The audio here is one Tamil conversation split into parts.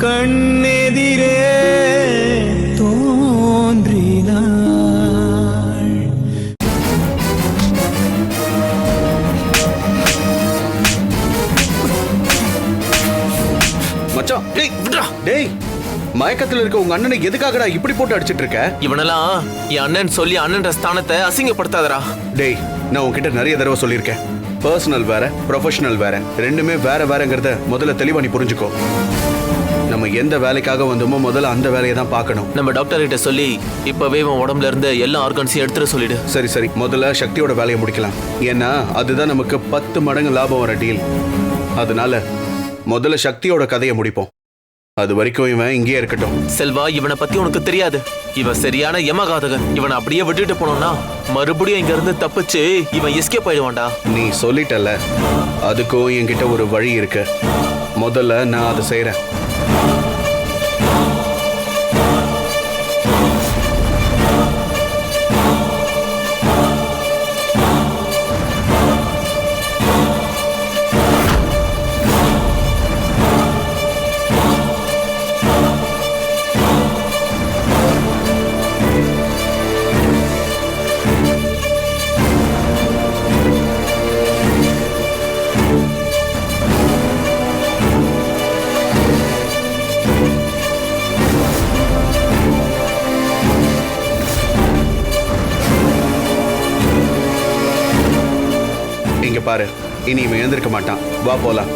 கண்ணெதிரே தோன்றினாள். மச்சான், டேய் விட்றா. டேய், மயக்கத்துல இருக்க உங்க அண்ணனை எதுக்காகடா இப்படி போட்டு அடிச்சிட்டு இருக்க? இவனெல்லாம் என் அண்ணன் சொல்லி அண்ணன்ற ஸ்தானத்தை அசிங்கப்படுத்தாதடா. டேய், நான் உன்கிட்ட நிறைய தடவை சொல்லியிருக்கேன். பர்சனல் வேற, ப்ரொஃபஷனல் வேற, ரெண்டுமே வேற வேறங்கிறத முதல்ல தெளிவா நீ புரிஞ்சுக்கோ. நம்ம எந்த வேலைக்காக வந்தோமோ முதல்ல அந்த வேலையை தான் பார்க்கணும். நம்ம டாக்டர் கிட்ட சொல்லி இப்பவே இவன் உடம்புல இருந்து எல்லா ஆர்கன்ஸையும் எடுத்துட சொல்லிடு. சரி சரி, முதல்ல சக்தியோட வேலையை முடிக்கலாம். ஏன்னா அதுதான் நமக்கு 10 மடங்கு லாபம் வர டீல். அதனால முதல்ல சக்தியோட கதையை முடிப்போம். அது வரைக்கும் இவன் இங்கேயே இருக்கட்டும். செல்வா, இவனை பத்தி உனக்கு தெரியாது. இவன் சரியான யமகாதகன். இவனை அப்படியே விட்டுட்டு போனோம்னா மறுபடியும் இங்க இருந்து தப்பிச்சு இவன் எஸ்கேப் ஆயிடுவான்டா. நீ சொல்லிட்டல, அதுக்கும் என்கிட்ட ஒரு வழி இருக்கு. முதல்ல நான் அதை செய்யறேன். இங்க பாரு, இனி இவன் எழுந்திருக்க மாட்டான். வா போலாம்.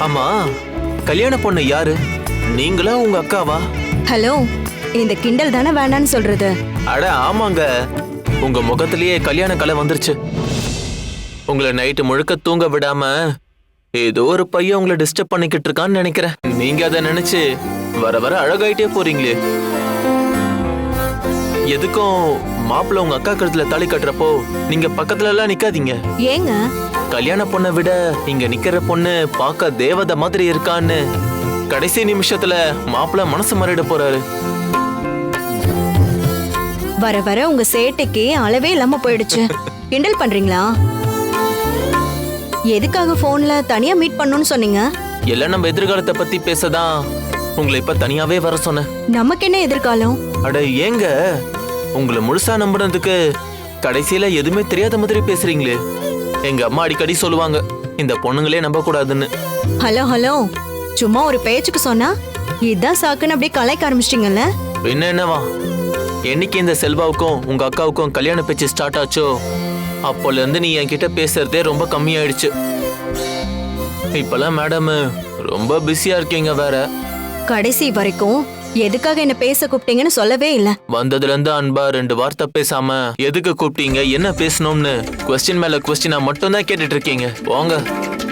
ஆமா, கல்யாண பொண்ணு யாரு? நீங்களா உங்க அக்காவா? ஹலோ, இந்த கிண்டல் தானே வேண்டான்னு சொல்றது? அட ஆமாங்க, உங்க முகத்திலேயே கல்யாண கலை வந்துருச்சு. உங்களை நைட்டு முழுக்க தூங்க விடாம ஏதோ ஒரு பையன் உங்களை டிஸ்டர்ப் பண்ணிக்கிட்டு இருக்கான்னு நினைக்கிறேன். நீங்க அதை நினைச்சு வர வர அழகாயிட்டே போறீங்களே. எதுக்கும் மாப்பிள்ள உங்க அக்கா கழுத்துல தாலி கட்டுறப்போ நீங்க பக்கத்துல எல்லாம் நிக்காதீங்க. ஏங்க? கல்யாண பொண்ணை விட இங்க நிக்கிற பொண்ணு பார்க்க தேவதை மாதிரி இருக்கான்னு கடைசி நிமிஷத்துல மாப்பிள்ள மனசு மாறிட போறாரு. வர வர உங்க சேட்டைக்கு அளவே இல்லாம போயிடுச்சு. கிண்டல் பண்றீங்களா? எதுக்காக போன்ல தனியா மீட் பண்ணணும்னு சொன்னீங்க? எல்லாம் நம்ம எதிர்காலத்தை பத்தி பேசதான் உங்களை இப்ப தனியாவே வர சொன்னேன். நமக்கு என்ன எதிர்காலம்? அட ஏங்க, உங்களை முழுசா நம்புறதுக்கு கடைசியில எதுவுமே தெரியாத மாதிரி பேசுறீங்களே. எங்க அம்மா அடிக்கடி சொல்லுவாங்க, இந்த பொண்ணுங்களே நம்ப கூடாதுன்னு. ஹலோ ஹலோ, சும்மா ஒரு பேச்சுக்கு சொன்னா இதான் சாக்குன்னு அப்படியே கலாய்க்க ஆரம்பிச்சிட்டீங்கல்ல? பின்ன என்னவா, என்னைக்கு இந்த செல்வாவுக்கும் உங்க அக்காவுக்கும் கல்யாண பேச்சு ஸ்டார்ட் ஆச்சோ அப்போல இருந்து நீ என்கிட்ட பேசுறதே ரொம்ப கம்மியாயிடுச்சு. இப்பெல்லாம் மேடம் ரொம்ப பிஸியா இருக்கீங்க வேற. கடைசி வரைக்கும் எதுக்காக என்ன பேச கூப்பிட்டீங்கன்னு சொல்லவே இல்ல. வந்ததுல இருந்து அன்பா 2 வார்த்தை பேசாம எதுக்கு கூப்பிட்டீங்க, என்ன பேசணும்னு கொஸ்டின் மேல கொஸ்டினா மட்டும் தான் கேட்டுட்டு இருக்கீங்க. போங்க,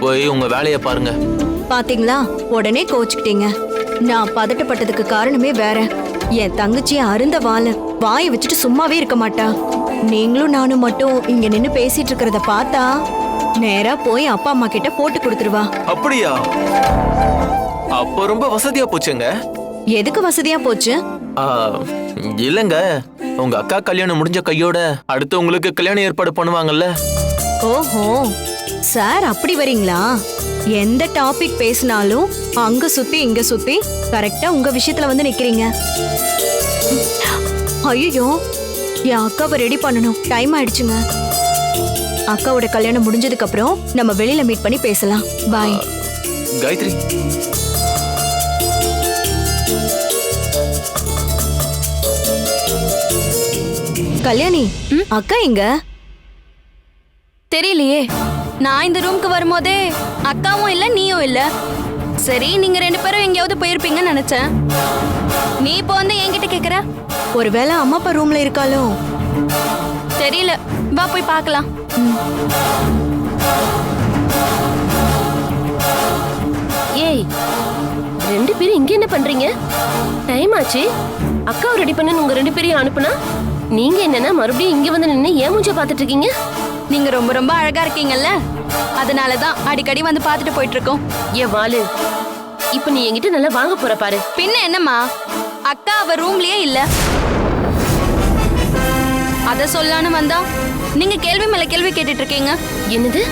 போய் உங்க வேலையை பாருங்க. பாத்தீங்களா, உடனே கோச்சுக்கிட்டீங்க. நான் பதட்டப்பட்டதுக்கு காரணமே வேற. என் தங்கச்சி அருந்த வாயை வச்சுட்டு சும்மாவே இருக்க மாட்டா. நீங்களும் நானும் மட்டும் இங்க நின்னு பேசிட்டு இருக்கிறத பார்த்தா நேரா போய் அப்பா அம்மா கிட்ட போட்டு கொடுத்துருவா. அப்படியா? அப்போ ரொம்ப வசதியா போச்சுங்க. எதுக்கு வசதியா போச்சு? இல்லங்க, உங்க அக்கா கல்யாணம் முடிஞ்ச கையோட அடுத்து உங்களுக்கு கல்யாணம் ஏற்பாடு பண்ணுவாங்கல்ல. ஓஹோ, சார் அப்படி வரீங்களா? எந்த டாபிக் பேசினாலும் அங்க சுத்தி இங்க சுத்தி கரெக்டா உங்க விஷயத்துல வந்து நிக்கிறீங்க. ஐயோ, என் அக்காவை ரெடி பண்ணணும். டைம் ஆயிடுச்சுங்க. அக்காவோட கல்யாணம் முடிஞ்சதுக்கு அப்புறம் நம்ம வெளியில மீட் பண்ணி பேசலாம். பாய். காயத்ரி, கல்யாணி, அக்கா எங்க? தெரியலையே. நான் இந்த ரூமுக்கு வரும்போதே அக்காவும் இல்ல நீயும் இல்ல. சரி, நீங்க 2 பேரும் எங்கேயாவது போயிருப்பீங்கன்னு நினைச்சேன். நீ இப்போ வந்து என்கிட்ட கேக்குற? ஒருவேளை அம்மா அப்பா ரூம்ல இருக்காளோ? தெரியல, வா போய் பார்க்கலாம். ஏய், 2 பேரும் இங்க என்ன பண்றீங்க? டைம் ஆச்சு. அக்காவை ரெடி பண்ணு உங்க 2 பேரையும் அனுப்புனா நீங்க என்னன்னா மறுபடியும் இங்க வந்து நின்னு ஏன் மூஞ்ச பாத்துட்டு இருக்கீங்க? நீங்க ரொம்ப ரொம்ப அழகா இருக்கீங்கல்ல, அதனாலதான் அடிக்கடி வந்து பாத்துட்டு போயிட்டு இருக்கோம். ஏன் வாலு, இப்ப நீ என்கிட்ட நல்லா வாங்க போற பாரு. பின்ன என்னம்மா, அக்கா அவ ரூம்லயே இல்ல. அத சொல்லான்னு வந்தா நீங்க கேள்வி மேல கேள்வி கேட்டுட்டு இருக்கீங்க. என்னது?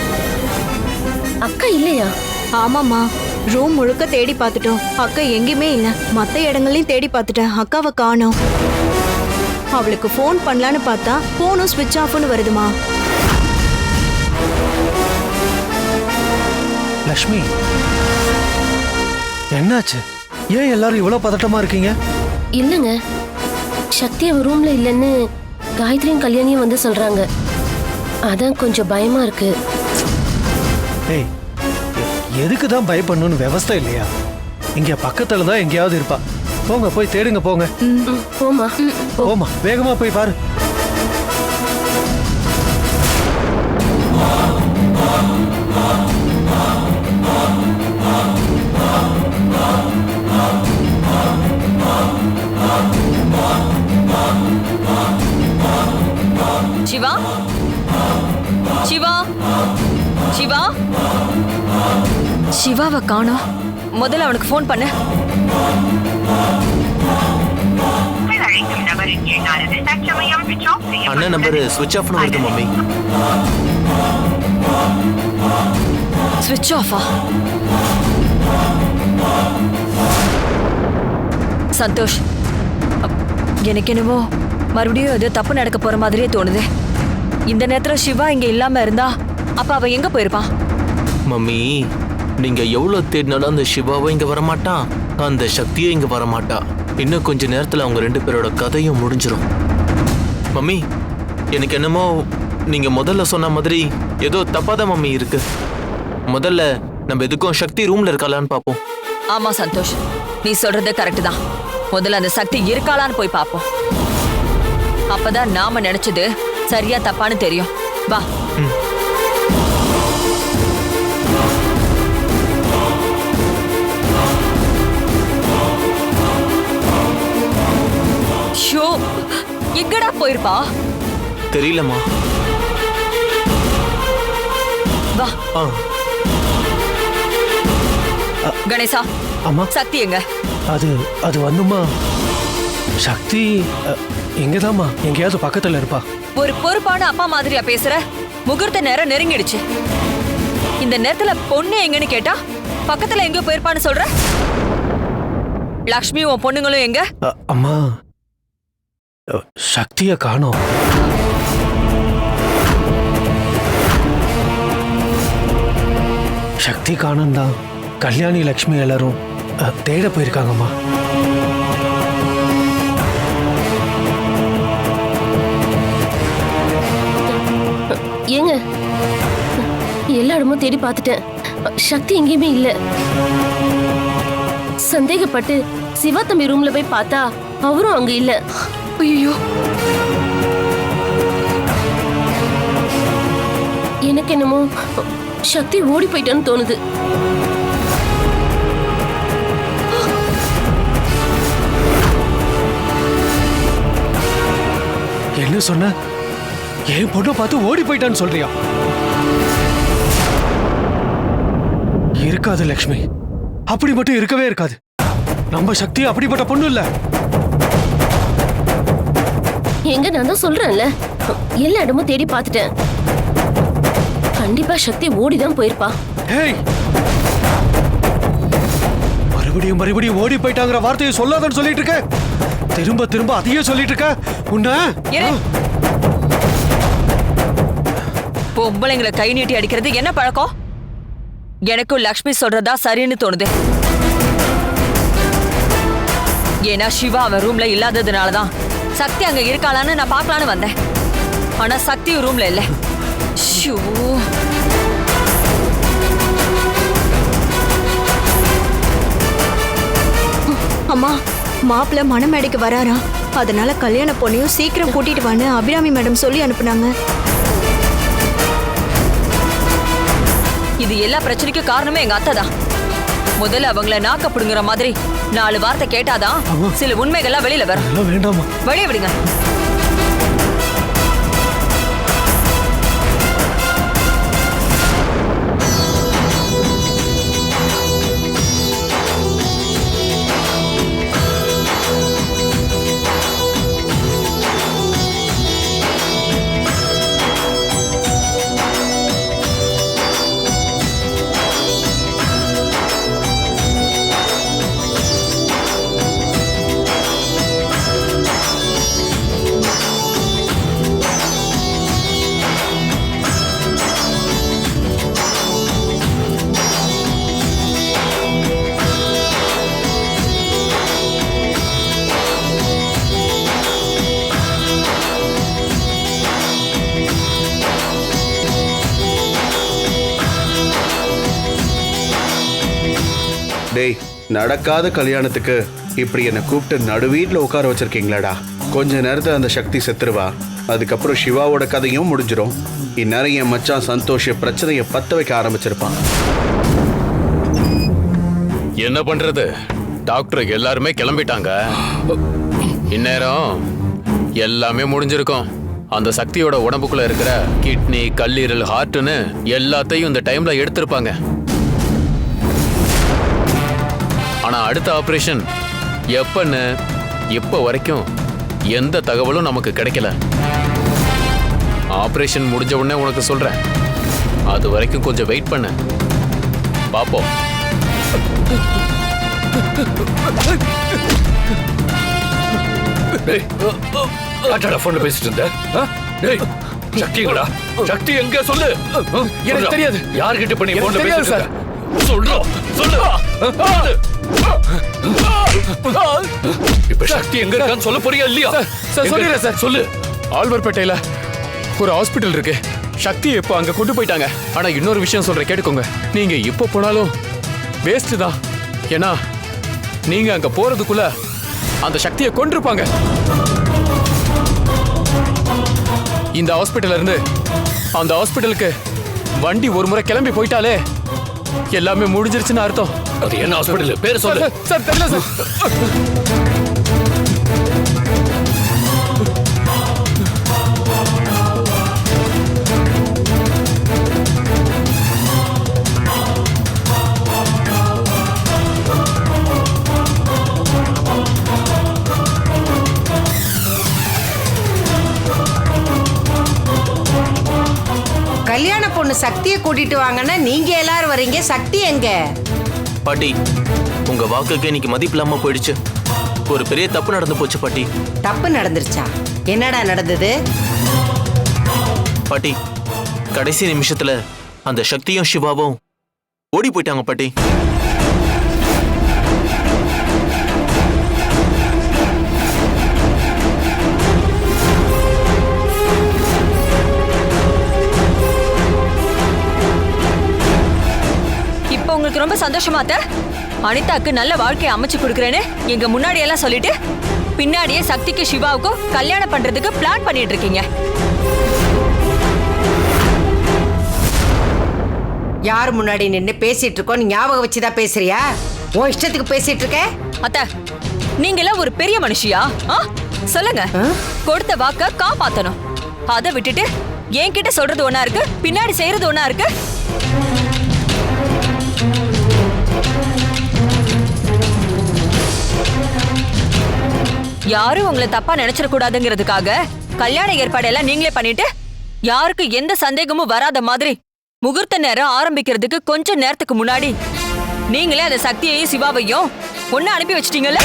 அக்கா இல்லையா? ஆமாம்மா, ரூம் முழுக்க தேடி பார்த்துட்டோம். அக்கா எங்கேயுமே இல்ல. மத்த இடங்களையும் தேடி பார்த்துட்டேன். அக்காவை காணோம். அவளுக்கு ஃபோன் பண்ணலான்னு பார்த்தா போனும் ஸ்விட்ச் ஆஃப்னு வருதுமா. லக்ஷ்மி, என்னாச்சு? ஏன் எல்லாரும் இவ்வளவு பதட்டமா இருக்கீங்க? இல்லங்க, சக்தி அவ ரூம்ல இல்லைன்னு காயத்ரியும் கல்யாணியும் வந்து சொல்றாங்க. அதான் கொஞ்சம் பயமா இருக்கு. ஏய், எதுக்கு தான் பயப்படணும்னு விவஸ்தை இல்லையா? இங்க பக்கத்துல தான் எங்கேயாவது இருப்பா. போங்க, போய் தேடுங்க. போங்க. போமா. போமா, வேகமா போய் பாரு. சிவா, சிவா, சிவா, சிவாவை காணோம். முதல்ல அவனுக்கு ஃபோன் பண்ணு. அண்ணன் நம்பர் ஸ்விட்ச் ஆஃப்னு வருது மம்மி. ஸ்விட்ச் ஆஃபா? சந்தோஷ், எனக்கு என்னவோ மறுபடியும் ஏதோ தப்பு நடக்க போற மாதிரியே தோணுது. இந்த நேரத்துல சிவா இங்க இல்லாம இருந்தா அப்ப அவ எங்க போயிருப்பான்? மம்மி, நீங்க எவ்வளவு தேடினாலும் அந்த சிவாவும் இங்க வரமாட்டான், அந்த சக்தியும் இங்க வரமாட்டா. இன்னும் கொஞ்ச நேரத்துல அவங்க 2 பேரோட கதையும் முடிஞ்சிரும். மம்மி, எனக்கு என்னமோ நீங்க முதல்ல சொன்ன மாதிரி ஏதோ தப்பாதான் மம்மி இருக்கு. முதல்ல நம்ம எதுக்கும் சக்தி ரூம்ல இருக்காளான்னு பாப்போம். ஆமா சந்தோஷ், நீ சொல்றது கரெக்ட் தான். முதல்ல அந்த சக்தி இருக்காளான்னு போய் பாப்போம். அப்பதான் நாம நினைச்சது சரியா தப்பான்னு தெரியும். வா. ஷோ, எங்கடா போயிருப்பா? தெரியலம்மா. வா. கணேசா, அம்மா, சக்தி எங்க? அது வந்துமா, சக்தி எங்கதாம்மா, எங்கேயாவது பக்கத்துல இருப்பா. ஒரு பொறுப்பான அப்பா மாதிரியா பேசுற? முகூர்த்த நேரம் நெருங்கிடுச்சு. இந்த நேரத்துல பொண்ணு எங்கன்னு கேட்டா பக்கத்துல எங்க போயிருப்பான்னு சொல்ற? லக்ஷ்மி உன் பொண்ணுங்களும் எங்க? அம்மா, சக்திய காணோம். சக்தி காணோம் தான் கல்யாணி லக்ஷ்மி எல்லாரும் தேட போயிருக்காங்கம்மா. ஏங்க, எல்லா இடமும் தேடி பார்த்துட்டேன். சக்தி எங்கேயுமே இல்ல. சந்தேகப்பட்டு சிவா தம்பி ரூம்ல போய் பார்த்தா அவரும் அங்க இல்ல. ஐயோ, எனக்கு என்னமோ சக்தி ஓடி போயிட்டான்னு தோணுது. என்ன சொன்ன? என் பொண்ணை பார்த்து ஓடி போயிட்டான்னு சொல்றியா? இருக்காது லக்ஷ்மி, அப்படி மட்டும் இருக்கவே இருக்காது. நம்ம சக்தி அப்படிப்பட்ட பொண்ணு இல்ல. எங்க, நான் தான் சொல்றேன்ல, எல்லா இடமும் தேடி பார்த்துட்டேன். கண்டிப்பா சக்தி ஓடிதான் போயிருப்பா. ஏய், மறுபடியும் மறுபடியும் ஓடி போயிட்டாங்கிற வார்த்தையை சொல்லாதன்னு சொல்லிட்டு இருக்க. திரும்ப திரும்ப அதையே சொல்லிட்டு இருக்க. உன்ன பொம்பளைங்களை கை நீட்டி அடிக்கிறது என்ன பழக்கம்? எனக்கும் லக்ஷ்மி சொல்றதா சரின்னு தோணுது. ஏன்னா சிவா அவன் ரூம்ல இல்லாததுனாலதான் சக்தி அங்க இருக்காளான்னு நான் பார்க்கலான்னு வந்தேன். ஆனா சக்தி ரூம்ல இல்ல. ஷூ, அம்மா, மாப்பிள்ள மணமேடைக்கு வராரா? அதனால கல்யாண பொண்ணையும் சீக்கிரம் கூட்டிட்டு வான்னு அபிராமி மேடம் சொல்லி அனுப்புனாங்க. இது எல்லா பிரச்சனைக்கும் காரணமே எங்க அத்தை தான். முதல்ல அவங்கள நாக்க புடுங்குற மாதிரி 4 வார்த்தை கேட்டாதான் சில உண்மைகள்லாம் வெளியில வரும். அதெல்லாம் வேண்டாமா? வெளியே விடுங்க. டேய், நடக்காத கல்யாணத்துக்கு இப்படி என்னை கூப்பிட்டு நடு வீட்டில் உட்கார வச்சிருக்கீங்களாடா. கொஞ்ச நேரத்தில் அந்த சக்தி செத்துருவா. அதுக்கப்புறம் சிவாவோட கதையும் முடிஞ்சிடும். இந்நேரம் என் மச்சான் சந்தோஷ பிரச்சனையை பத்த வைக்க ஆரம்பிச்சிருப்பான். என்ன பண்றது? டாக்டர் எல்லாருமே கிளம்பிட்டாங்க. இந்நேரம் எல்லாமே முடிஞ்சிருக்கும். அந்த சக்தியோட உடம்புக்குள்ள இருக்கிற கிட்னி, கல்லீரல், ஹார்ட்னு எல்லாத்தையும் இந்த டைம்ல எடுத்திருப்பாங்க. ஆனா அடுத்த ஆபரேஷன் எப்பன்னு இப்ப வரைக்கும் எந்த தகவலும் நமக்கு கிடைக்கல. ஆபரேஷன் முடிஞ்ச உடனே உனக்கு சொல்றேன். அது வரைக்கும் கொஞ்சம் வெயிட் பண்ணு, பாப்போம். பேசிட்டு இருந்த சக்திங்களா? சக்தி எங்க சொல்லு. எனக்கு தெரியாது. யார்கிட்ட பண்ணி போன்ல பேசிட்டு இருக்க? சொல்றோம், சொல்லு. இப்ப சக்தி எங்க இருக்கான்னு சொல்ல போறியா இல்லையா? சொல்லிடுறேன் சார். சொல்லு. ஆழ்வார்பேட்டையில ஒரு ஹாஸ்பிட்டல் இருக்கு. சக்தி இப்போ அங்க கொண்டு போயிட்டாங்க. ஆனா இன்னொரு விஷயம் சொல்றேன், கேட்டுக்கோங்க. நீங்க இப்போ போனாலும் வேஸ்ட் தான். ஏன்னா நீங்க அங்க போறதுக்குள்ள அந்த சக்தியை கொண்டிருப்பாங்க. இந்த ஹாஸ்பிட்டல்ல இருந்து அந்த ஹாஸ்பிட்டலுக்கு வண்டி ஒரு முறை கிளம்பி போயிட்டாலே எல்லாமே முடிஞ்சிருச்சுன்னு அர்த்தம். அது என்ன ஹாஸ்பிட்டல்? பேர் சொல்லு. சார் தெரியல சார். கல்யாண பொண்ணு சக்தியை கூட்டிட்டு வாங்கன்னா நீங்க எல்லாரும் வரீங்க. சக்தி எங்க? பாட்டி, உங்க வாக்குக்கு இன்னைக்கு மதிப்பு இல்லாம போயிடுச்சு. ஒரு பெரிய தப்பு நடந்து போச்சு பாட்டி. தப்பு நடந்துருச்சா? என்னடா நடந்தது? பாட்டி, கடைசி நிமிஷத்துல அந்த சக்தியும் சிவாவும் ஓடி போயிட்டாங்க பாட்டி. இப்போ உங்களுக்கு ரொம்ப சந்தோஷமா அத்தை? அனிதாக்கு நல்ல வாழ்க்கையை அமைச்சு கொடுக்குறேன்னு எங்க முன்னாடி எல்லாம் சொல்லிட்டு பின்னாடியே சக்திக்கு சிவாவுக்கும் கல்யாணம் பண்றதுக்கு பிளான் பண்ணிட்டு இருக்கீங்க. யார் முன்னாடி நின்று பேசிட்டு இருக்கோம் ஞாபகம் வச்சுதான் பேசுறியா? உன் இஷ்டத்துக்கு பேசிட்டு இருக்க? அத்தை, நீங்க எல்லாம் ஒரு பெரிய மனுஷியா? சொல்லுங்க. கொடுத்த வாக்க காப்பாத்தணும். அதை விட்டுட்டு என்கிட்ட சொல்றது ஒண்ணா இருக்கு, பின்னாடி செய்யறது ஒண்ணா இருக்கு. யாரும் உங்களை தப்பா நினைச்சிட கூடாதுங்கிறதுக்காக கல்யாண ஏற்பாடெல்லாம் நீங்களே பண்ணிட்டு யாருக்கு எந்த சந்தேகமும் வராத மாதிரி முகூர்த்த நேரம் ஆரம்பிக்கிறதுக்கு கொஞ்சம் நேரத்துக்கு முன்னாடி நீங்களே அந்த சக்தியையும் சிவாவையும் ஒண்ணு அனுப்பி வச்சிட்டீங்கல்ல?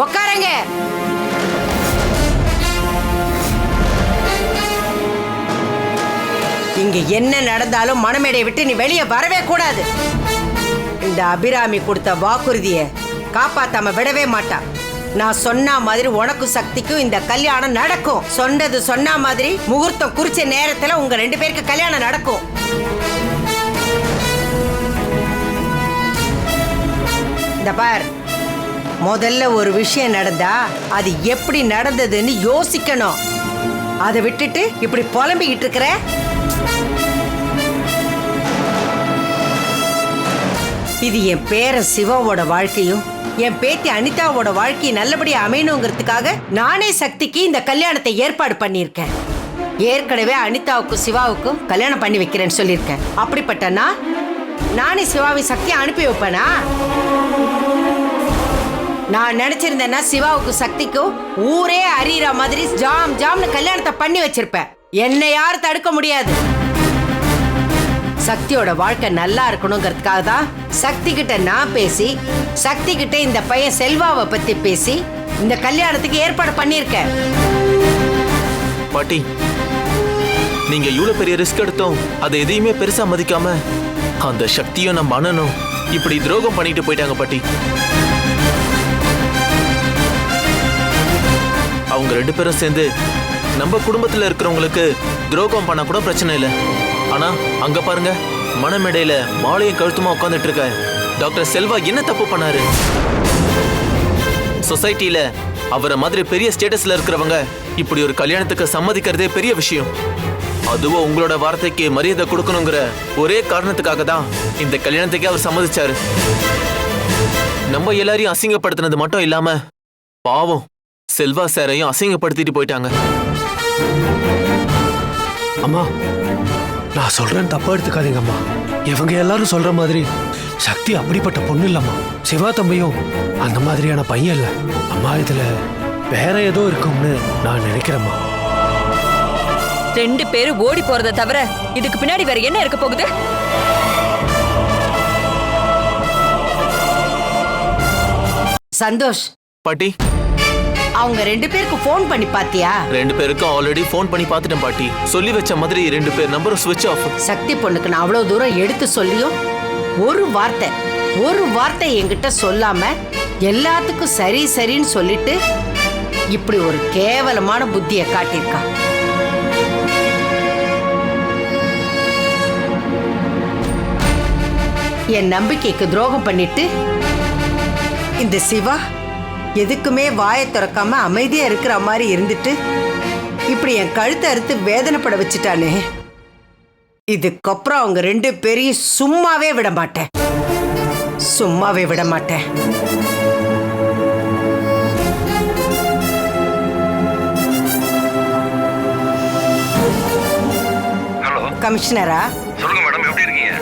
உட்காருங்க. இங்க என்ன நடந்தாலும் மணமேடையை விட்டு நீ வெளியே வரவே கூடாது. இந்த அபிராமி கொடுத்த வாக்குறுதியை காப்பாத்தாம விடவே மாட்டா. நான் சொன்ன மாதிரி உனக்கும் சக்திக்கும் இந்த கல்யாணம் நடக்கும். சொன்னது சொன்ன மாதிரி முகூர்த்தம் குறிச்ச நேரத்துல உங்க 2 பேருக்கு கல்யாணம் நடக்கும். இந்த பார், முதல்ல ஒரு விஷயம் நடந்தா அது எப்படி நடந்ததுன்னு யோசிக்கணும். அதை விட்டுட்டு இப்படி புலம்பிக்கிட்டு இருக்கிற? இது என் பேரன் சிவாவோட வாழ்க்கையும் என் பேத்தி அனிதாவோட வாழ்க்கையை நல்லபடியா அமையணுங்கிறதுக்காக நானே சக்திக்கு இந்த கல்யாணத்தை ஏற்பாடு பண்ணியிருக்கேன். ஏற்கனவே அனிதாவுக்கும் சிவாவுக்கும் கல்யாணம் பண்ணி வைக்கிறேன்னு சொல்லியிருக்கேன். அப்படிப்பட்டனா நானே சிவாவை சக்தியை அனுப்பி வைப்பேனா? நான் நினைச்சிருந்தேன்னா சிவாவுக்கும் சக்திக்கும் ஊரே அறிகிற மாதிரி ஜாம் ஜாம்னு கல்யாணத்தை பண்ணி வச்சிருப்பேன். என்னை யாரும் தடுக்க முடியாது. சக்தியோட வாழ்க்கை நல்லா இருக்கணுங்கிறதுக்காக தான் சக்தி கிட்ட நான் பேசி சக்தி கிட்ட இந்த பையன் செல்வாவை பத்தி பேசி இந்த கல்யாணத்துக்கு ஏற்பாடு பண்ணியிருக்கேன். பாட்டி, நீங்க இவ்வளவு பெரிய ரிஸ்க் எடுத்தோம் அதை எதையுமே பெருசா மதிக்காம அந்த சக்தியும் நம்ம அண்ணனும் இப்படி துரோகம் பண்ணிட்டு போயிட்டாங்க பாட்டி. அவங்க 2 பேரும் சேர்ந்து நம்ம குடும்பத்துல இருக்கிறவங்களுக்கு துரோகம் பண்ண கூட பிரச்சனை இல்லை. ஆனா அங்க பாருங்க, மணமேடையில மாலையும் கழுத்துமா உட்காந்துட்டு இருக்க டாக்டர் செல்வா என்ன தப்பு பண்ணாரு? சொசைட்டில அவரை மாதிரி பெரிய ஸ்டேட்டஸ்ல இருக்கிறவங்க இப்படி ஒரு கல்யாணத்துக்கு சம்மதிக்கிறதே பெரிய விஷயம். அதுவும் உங்களோட வார்த்தைக்கு மரியாதை கொடுக்கணுங்கிற ஒரே காரணத்துக்காக தான் இந்த கல்யாணத்துக்கே அவர் சம்மதிச்சாரு. நம்ம எல்லாரையும் அசிங்கப்படுத்தினது மட்டும் இல்லாம பாவம் செல்வா சாரையும் அசிங்கப்படுத்திட்டு போயிட்டாங்க. அம்மா, நான் சொல்றேன், தப்பா எடுத்துக்காதீங்க அம்மா. இவங்க எல்லாரும் சொல்ற மாதிரி சக்தி அப்படிப்பட்ட பொண்ணு இல்லம்மா. சிவா தம்பியும் அந்த மாதிரியான பையன் இல்ல அம்மா. இதுல வேற ஏதோ இருக்கும்னு நான் நினைக்கிறேம்மா. 2 பேரும் ஓடி போறதை தவிர இதுக்கு பின்னாடி வேற என்ன இருக்க போகுது? சந்தோஷ் பாட்டி, அவங்க 2 பேருக்கு போன் பண்ணி பாத்தியா? 2 பேருக்கும் ஆல்ரெடி போன் பண்ணி பார்த்துட்டேன் பாட்டி. சொல்லி வச்ச மாதிரி 2 பேர் நம்பரும் ஸ்விட்ச் ஆஃப். சக்தி பொண்ணுக்கு நான் அவ்வளவு தூரம் எடுத்து சொல்லியும் ஒரு வார்த்தை என்கிட்ட சொல்லாம எல்லாத்துக்கும் சரி சரின்னு சொல்லிட்டு இப்படி ஒரு கேவலமான புத்தியை காட்டியிருக்கா. என் நம்பிக்கைக்கு துரோகம் பண்ணிட்டு இந்த சிவா எதுக்குமே வாயை திறக்காம அமைதியா இருக்கிற மாதிரி இருந்துட்டு இப்படி என் கழுத்தை அறுத்து வேதனைப்பட வச்சுட்டானே. இதுக்கப்புறம் அவங்க 2 பேரையும் சும்மாவே விட மாட்டேன். ஹலோ கமிஷனரா? சொல்லுங்க மேடம், எப்படி இருக்கீங்க?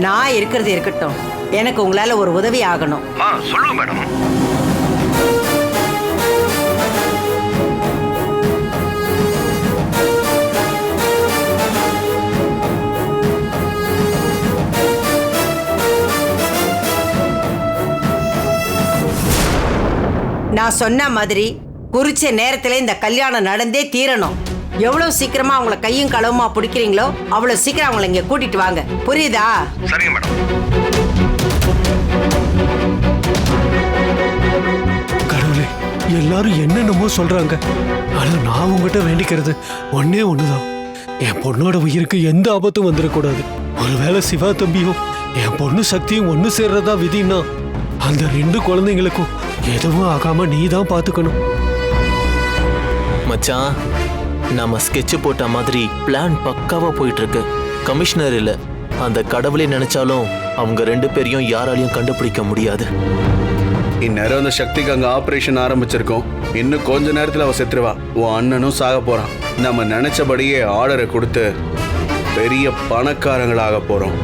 நான் இருக்கிறது இருக்கட்டும், எனக்கு உங்களால ஒரு உதவி ஆகணும். சொல்லுங்க மேடம். நான் சொன்ன மாதிரி குறிச்ச நேரத்துல இந்த கல்யாணம் நடந்தே தீரணும். எவ்வளவு சீக்கிரமா அவங்கள கையும் களவுமா பிடிக்கிறீங்களோ அவ்வளவு சீக்கிரம் அவங்கள இங்க கூட்டிட்டு வாங்க. புரியுதா? சரிங்க மேடம். கடவுளே, எல்லாரும் என்னென்னமோ சொல்றாங்க. ஆனா நான் உங்ககிட்ட வேண்டிக்கிறது ஒன்னே ஒண்ணுதான். என் பொண்ணோட உயிருக்கு எந்த ஆபத்தும் வந்துடக்கூடாது. ஒருவேளை சிவா தம்பியும் என் பொண்ணு சக்தியும் ஒண்ணு சேர்றதா விதின்னா அந்த 2 குழந்தைங்களுக்கும் எதுவும் ஆகாம நீ தான் பாத்துக்கணும். மச்சான், நாம ஸ்கெட்ச் போட்ட மாதிரி பிளான் பக்காவா போயிட்டு இருக்கு. கமிஷனர் இல்ல, அந்த கடவுளே நினைச்சாலும் அவங்க 2 பேரையும் யாராலையும் கண்டுபிடிக்க முடியாது. இந்நேரம் அந்த சக்திக்கு அங்க ஆபரேஷன் ஆரம்பிச்சிருக்கோம். இன்னும் கொஞ்ச நேரத்துல அவ செத்துருவா. உன் அண்ணனும் சாக போறான். நம்ம நினைச்சபடியே ஆர்டரை கொடுத்து பெரிய பணக்காரங்களாக போறோம்.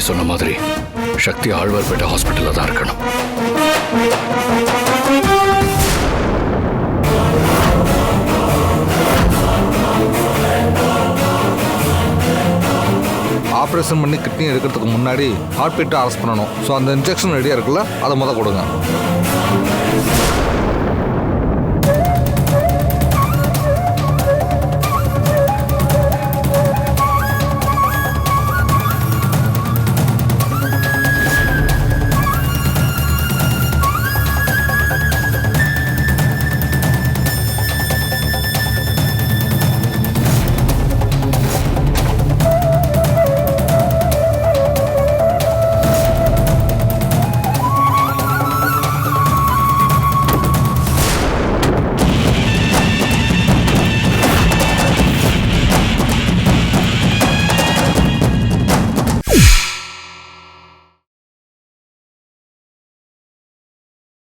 சொன்ன மாதிரி சக்தி ஆழ்வார்பேட்டை ஹாஸ்பிட்டல்ல தான் இருக்கணும். ஆப்ரேஷன் பண்ணி கிட்னி எடுக்கிறதுக்கு முன்னாடி ஹார்ட் பீட்டை அரெஸ்ட் பண்ணணும். ஸோ அந்த இன்ஜெக்ஷன் ரெடியாக இருக்குல்ல, அதை கொடுங்க.